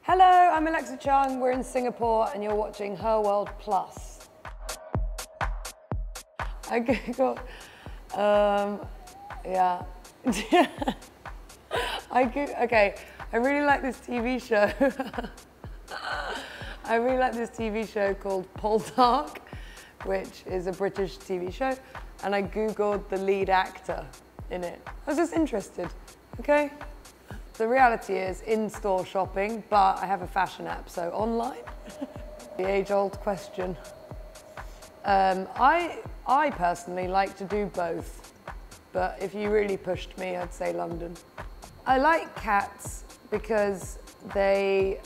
Hello, I'm Alexa Chung. We're in Singapore and you're watching Her World Plus. I googled, yeah. Okay, I really like this TV show. I really like this TV show called Poldark, which is a British TV show, and I googled the lead actor in it. I was just interested, okay? The reality is in-store shopping, but I have a fashion app, so online. The age-old question. I personally like to do both, but if you really pushed me, I'd say London. I like cats because they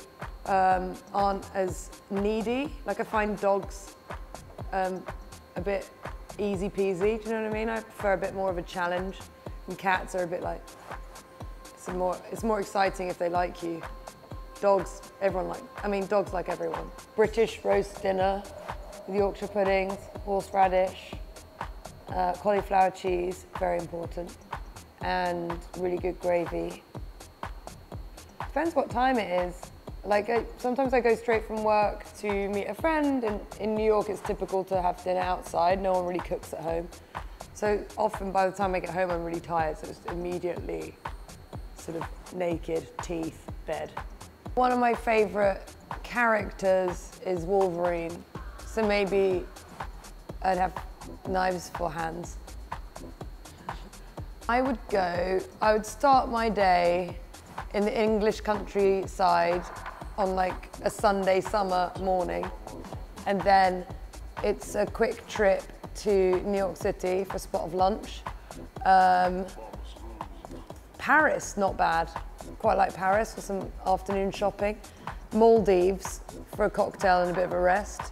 aren't as needy. Like I find dogs a bit easy peasy, do you know what I mean? I prefer a bit more of a challenge, and cats are a bit like, it's more exciting if they like you. Dogs, dogs like everyone. British roast dinner with Yorkshire puddings, horseradish, cauliflower cheese, very important, and really good gravy. Depends what time it is. Like, sometimes I go straight from work to meet a friend, and in New York it's typical to have dinner outside. No one really cooks at home. So often by the time I get home I'm really tired, so it's immediately sort of naked, teeth, bed. One of my favorite characters is Wolverine, so maybe I'd have knives for hands. I would start my day in the English countryside on like a Sunday summer morning, and then it's a quick trip to New York City for a spot of lunch. Paris, not bad. Quite like Paris for some afternoon shopping. Maldives for a cocktail and a bit of a rest.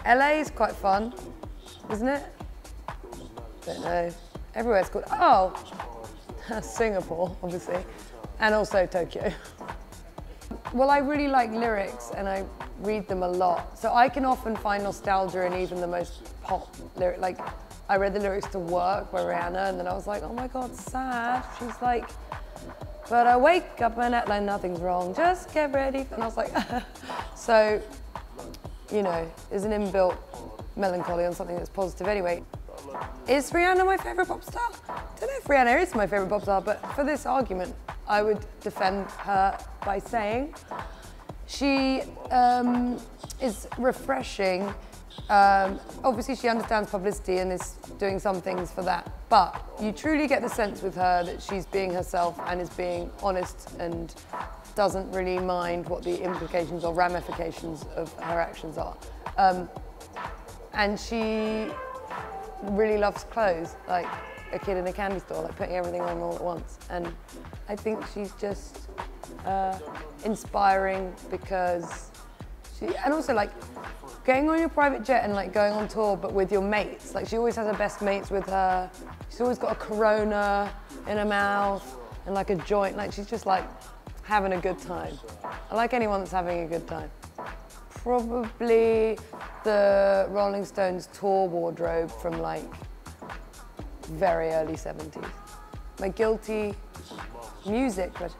LA is quite fun, isn't it? Don't know. Everywhere's called, oh, Singapore, obviously, and also Tokyo. Well, I really like lyrics and I read them a lot. So I can often find nostalgia in even the most pop lyric. Like, I read the lyrics to Work by Rihanna and then I was like, oh my God, sad. She's like, but I wake up and act like nothing's wrong. Just get ready. And I was like, so, you know, there's an inbuilt melancholy on something that's positive anyway. Is Rihanna my favorite pop star? I don't know if Rihanna is my favorite pop star, but for this argument, I would defend her by saying she is refreshing. Obviously she understands publicity and is doing some things for that, but you truly get the sense with her that she's being herself and is being honest and doesn't really mind what the implications or ramifications of her actions are. And she really loves clothes, like a kid in a candy store, like putting everything on all at once. And I think she's just inspiring because and also like going on your private jet and like going on tour, but with your mates. Like she always has her best mates with her. She's always got a Corona in her mouth and like a joint. Like she's just like having a good time. I like anyone that's having a good time. Probably the Rolling Stones tour wardrobe from like very early 70s. My guilty music, but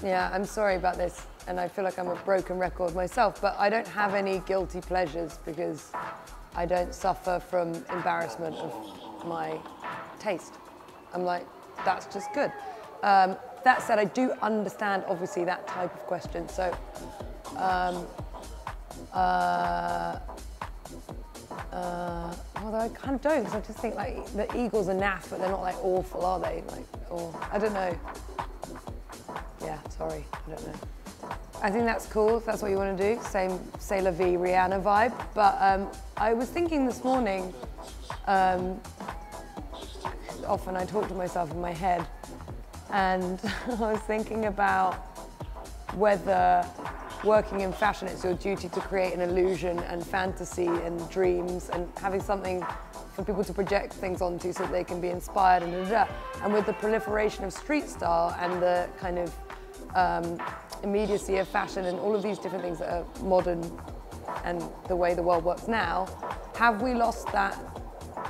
yeah, I'm sorry about this. And I feel like I'm a broken record myself, but I don't have any guilty pleasures because I don't suffer from embarrassment of my taste. I'm like, that's just good. That said, I do understand, obviously, that type of question. So, although I kind of don't, because I just think like the Eagles are naff, but they're not like awful, are they? Like, or I don't know. Yeah, sorry, I don't know. I think that's cool if that's what you want to do. Same C'est La Vie Rihanna vibe. But I was thinking this morning, often I talk to myself in my head, and I was thinking about whether working in fashion, it's your duty to create an illusion and fantasy and dreams and having something for people to project things onto so that they can be inspired and da, da, da. And with the proliferation of street style and the kind of immediacy of fashion and all of these different things that are modern and the way the world works now, have we lost that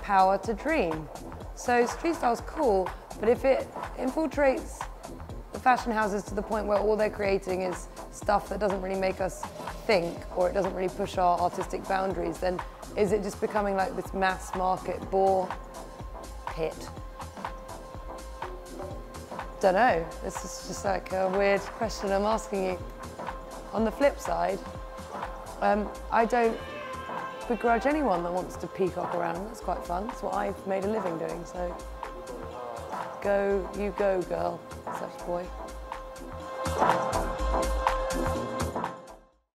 power to dream? So street style's cool, but if it infiltrates the fashion houses to the point where all they're creating is stuff that doesn't really make us think, or it doesn't really push our artistic boundaries, then is it just becoming like this mass market bore pit? Don't know. This is just like a weird question I'm asking you. On the flip side, I don't begrudge anyone that wants to peacock around. That's quite fun. That's what I've made a living doing, so go, you go, girl, such boy.